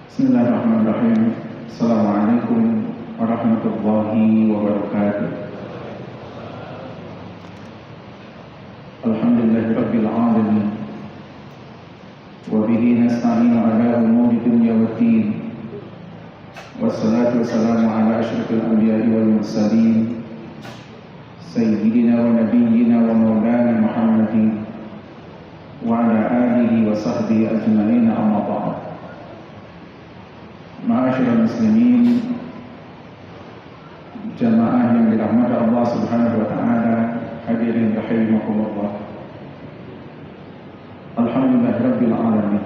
Bismillahirrahmanirrahim. Assalamualaikum warahmatullahi wabarakatuh. Alhamdulillahirabbil alamin. Wa bihi nasta'inu ala umuri dunya waddin. Wassalatu wassalamu ala asyrafil anbiya'i wal mursalin. Sayyidina wa nabiyyina wa maulana Muhammadin wa ala alihi wa sahbihi ajma'in, amma ba'd. Ma'asyiral muslimin, jamaah yang dirahmati Allah Subhanahu wa taala, hadirin rahimakumullah. Alhamdulillahirabbil alamin.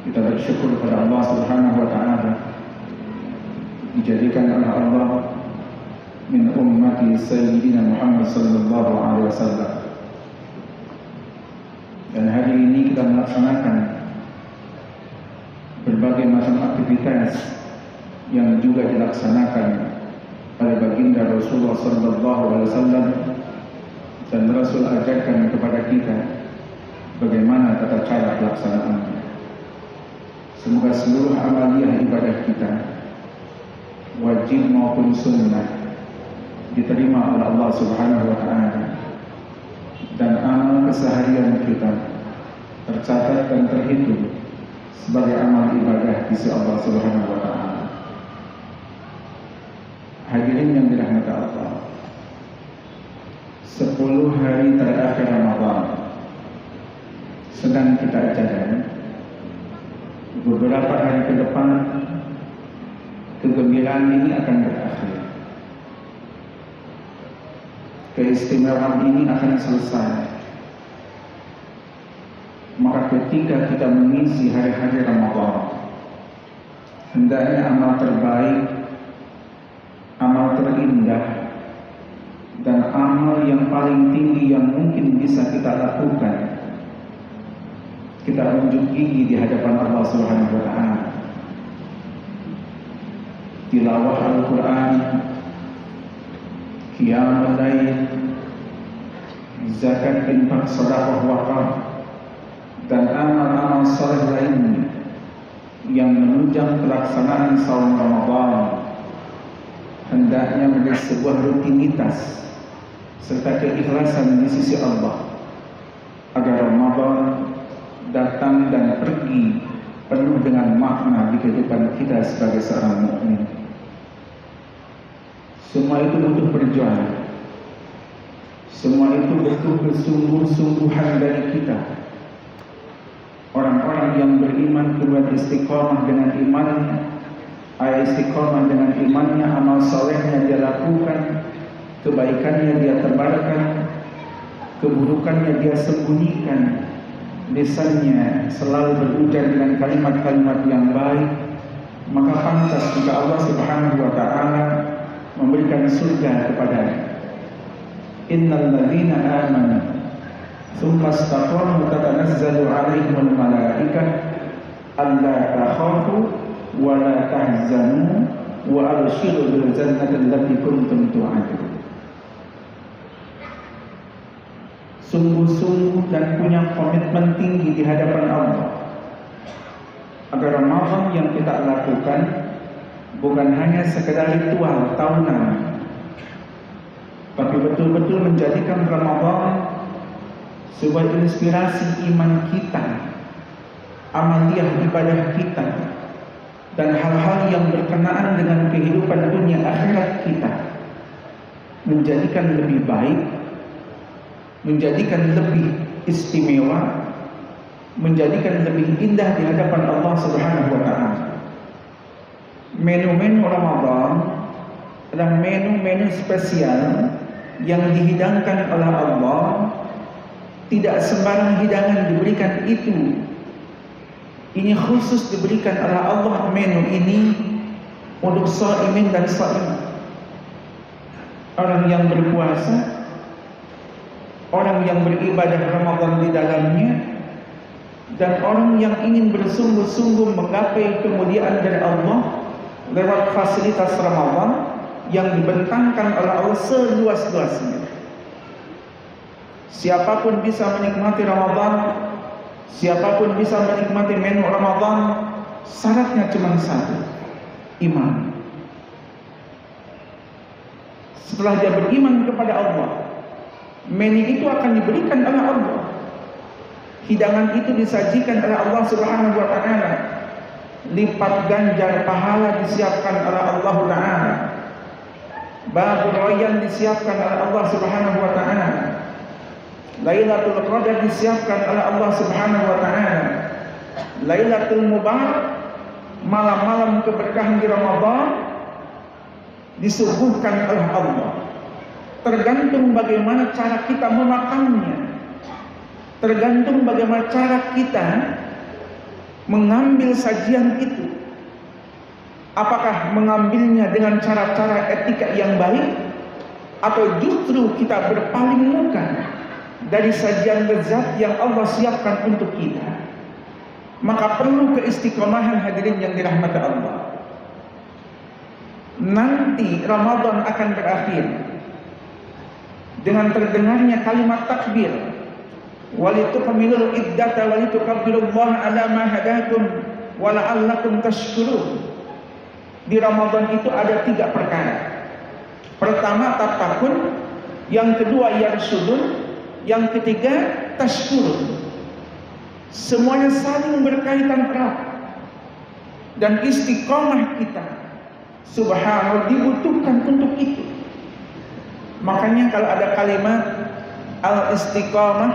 Kita bersyukur kepada Allah Subhanahu wa taala dijadikan oleh Allah min ummati sayyidina Muhammad sallallahu alaihi wasallam. Dan hari ini kita melaksanakan berbagai macam aktivitas yang juga dilaksanakan oleh baginda Rasulullah sallallahu alaihi wasallam, dan Rasul ajarkan kepada kita bagaimana tata cara pelaksanaannya. Semoga seluruh amaliyah ibadah kita, wajib maupun sunnah, diterima oleh Allah Subhanahu wa taala, dan amal keseharian kita tercatat dan terhitung sebagai amal ibadah di sisi Allah Subhanahu wa taala. Hadirin yang dirahmati Allah, 10 hari terakhir Ramadan sedang kita jalani. Beberapa hari ke depan kegembiraan ini akan berakhir. Keistimewaan ini akan selesai. Maka ketika kita mengisi hari-hari Ramadan, hendaknya amal terbaik, amal terindah, dan amal yang paling tinggi yang mungkin bisa kita lakukan, kita unjuk gigi di hadapan Allah Subhanahu wa taala. Tilawah Al-Quran, qiyamul lail, zakat, infak, sedekah, wakaf, dan amal-amal saleh lainnya yang menunjang pelaksanaan saum Ramadan hendaknya menjadi sebuah rutinitas serta keikhlasan di sisi Allah, agar Ramadan datang dan pergi penuh dengan makna di kehidupan kita sebagai seorang mukmin. Semua itu butuh perjuangan. Semua itu butuh kesungguh-sungguhan dari kita. Orang-orang yang beriman kemudian istiqomah dengan imannya, istiqomah dengan imannya, amal solehnya dia lakukan, kebaikannya dia tebarkan, keburukannya dia sembunyikan, lisannya selalu berujar dengan kalimat-kalimat yang baik, maka pantas jika Allah Subhanahu wa taala memberikan surga kepadanya. Innal ladzina amanu tsumma istaqamu tatanazzalu 'alaihimul malaikah alla takhafu wa la tahzanu wa abshiru bil jannati allati kuntum tu'adun. Sungguh-sungguh dan punya komitmen tinggi di hadapan Allah, agar Ramadan yang kita lakukan bukan hanya sekedar ritual tahunan, tapi betul-betul menjadikan Ramadan sebuah inspirasi iman kita, amaliyah ibadah kita, dan hal-hal yang berkenaan dengan kehidupan dunia akhirat kita, menjadikan lebih baik, menjadikan lebih istimewa, menjadikan lebih indah di hadapan Allah Subhanahu wa taala. Menu-menu Ramadan adalah menu-menu spesial yang dihidangkan oleh Allah. Tidak sembarang hidangan diberikan itu. Ini khusus diberikan oleh Allah menu ini untuk shaimin dan shaimah. Orang yang berpuasa, orang yang beribadah Ramadan di dalamnya, dan orang yang ingin bersungguh-sungguh menggapai kemuliaan dari Allah lewat fasilitas Ramadan yang dibentangkan oleh Allah seluas-luasnya. Siapapun bisa menikmati Ramadan, siapapun bisa menikmati menu Ramadan, syaratnya cuma satu, iman. Setelah dia beriman kepada Allah, menu itu akan diberikan oleh Allah. Hidangan itu disajikan oleh Allah Subhanahu wa taala. Lipat ganjar pahala disiapkan oleh Allah taala. Babul Rayyan disiapkan oleh Allah Subhanahu wa taala. Lailatul Qadar disiapkan oleh Allah Subhanahu wa taala. Lailatul Mubarak, malam-malam keberkahan di Ramadan, disuguhkan oleh Allah. Tergantung bagaimana cara kita memakannya, tergantung bagaimana cara kita mengambil sajian itu. Apakah mengambilnya dengan cara-cara etika yang baik, atau justru kita berpaling muka dari sajian lezat yang Allah siapkan untuk kita. Maka perlu keistiqomahan, hadirin yang dirahmati Allah. Nanti Ramadan akan berakhir dengan terdengarnya kalimat takbir, walitukmilul iddata walitukabbirullaha ala ma hadakum wa la'allakum tashkurun. Di Ramadan itu ada 3 perkara. Pertama tatakun, yang kedua yarsudun, yang ketiga tashkurun. Semuanya saling berkaitan erat, dan istiqomah kita subhanallah dibutuhkan untuk itu. Makanya kalau ada kalimat al-istiqomah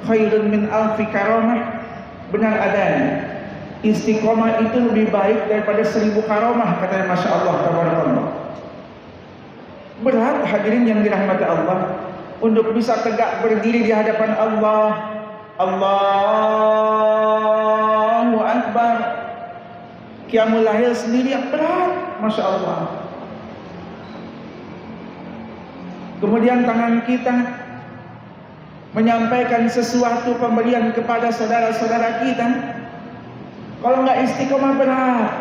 khairun min alfi karamah, benar adanya. Istiqomah itu lebih baik daripada 1000 karamah, katanya. Masya Allah, tabarakallah. Berat, hadirin yang dirahmati Allah, untuk bisa tegak berdiri di hadapan Allah. Allahu Akbar. Qiyamul lail sendiri yang berat, Masya Allah. Kemudian tangan kita menyampaikan sesuatu pemberian kepada saudara-saudara kita. Kalau nggak istiqomah, berat.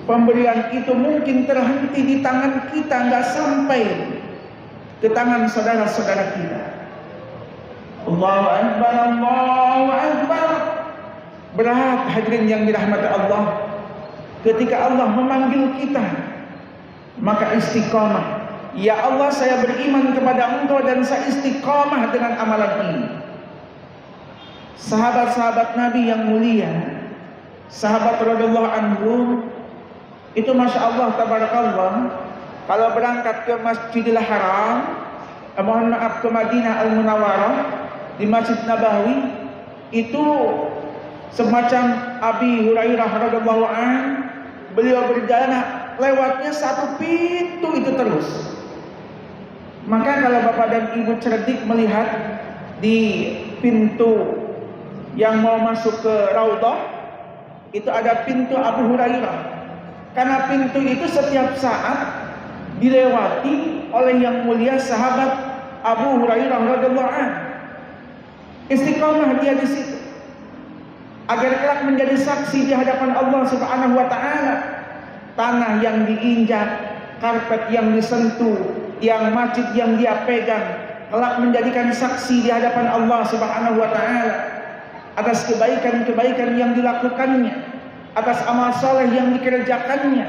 Pemberian itu mungkin terhenti di tangan kita, nggak sampai ke tangan saudara-saudara kita. Allahu Akbar, Allahu Akbar. Berat, hadirin yang dirahmati Allah. Ketika Allah memanggil kita, maka istiqomah. Ya Allah, saya beriman kepada Engkau dan saya istiqomah dengan amalan ini. Sahabat-sahabat Nabi yang mulia, sahabat radhiyallahu anhum, itu Masya Allah, tabarakallah, kalau berangkat ke Masjidil Haram, mohon maaf, ke Madinah Al-Munawwarah, di Masjid Nabawi, itu semacam Abi Hurairah radhiyallahu anhu, beliau berjalan, lewatnya 1 pintu itu terus. Maka kalau Bapak dan Ibu cerdik melihat di pintu yang mau masuk ke Raudhah, itu ada pintu Abu Hurairah. Karena pintu itu setiap saat dilewati oleh yang mulia sahabat Abu Hurairah radhiyallahu anhu. Istiqomah dia di situ agar kelak menjadi saksi di hadapan Allah Subhanahu wa taala. Tanah yang diinjak, karpet yang disentuh, yang masjid yang dia pegang, kelak menjadikan saksi di hadapan Allah Subhanahu wa taala atas kebaikan-kebaikan yang dilakukannya, atas amal saleh yang dikerjakannya,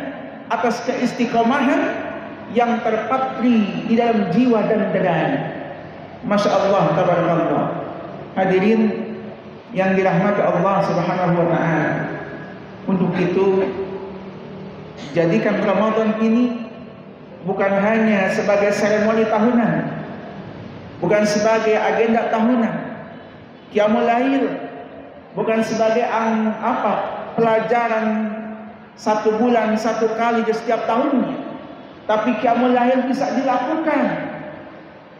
atas keistiqomahan yang terpatri di dalam jiwa dan dadanya. Masya Allah, tabarakallah. Hadirin yang dirahmati Allah Subhanahu wa taala. Untuk itu, jadikan Ramadan ini bukan hanya sebagai seremoni tahunan, bukan sebagai agenda tahunan. Qiyamul lail bukan sebagai pelajaran 1 bulan 1 kali di setiap tahunnya, tapi qiyamul lail bisa dilakukan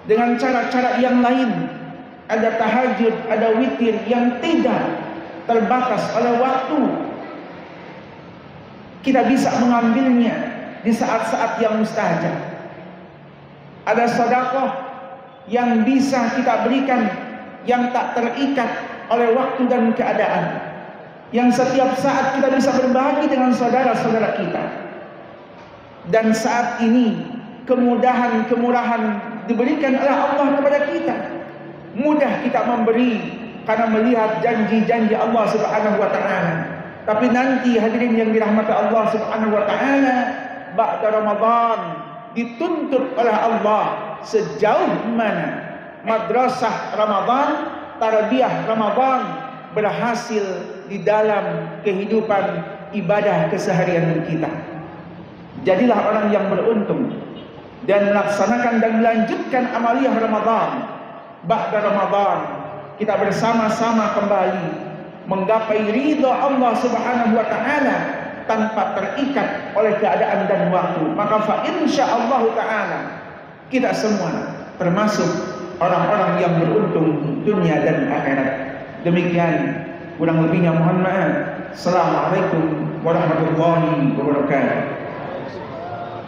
dengan cara-cara yang lain. Ada tahajud, ada witir yang tidak terbatas oleh waktu. Kita bisa mengambilnya di saat-saat yang mustajab. Ada sedekah yang bisa kita berikan, yang tak terikat oleh waktu dan keadaan, yang setiap saat kita bisa berbagi dengan saudara-saudara kita. Dan saat ini kemudahan-kemurahan diberikan oleh Allah kepada kita. mudah kita memberi karena melihat janji-janji Allah Subhanahu wa taala. Tapi nanti hadirin yang dirahmati Allah Subhanahu wa taala, ba'da Ramadan dituntut oleh Allah sejauh mana madrasah Ramadan, tarbiyah Ramadan berhasil di dalam kehidupan ibadah keseharian kita. Jadilah orang yang beruntung dan melaksanakan dan melanjutkan amaliyah Ramadan. Ba'da Ramadan kita bersama-sama kembali menggapai ridha Allah Subhanahu wa taala tanpa terikat oleh keadaan dan waktu. Maka fa insyaallah taala kita semua termasuk orang-orang yang beruntung dunia dan akhirat. Demikian, kurang lebihnya mohon maaf. Assalamualaikum warahmatullahi wabarakatuh.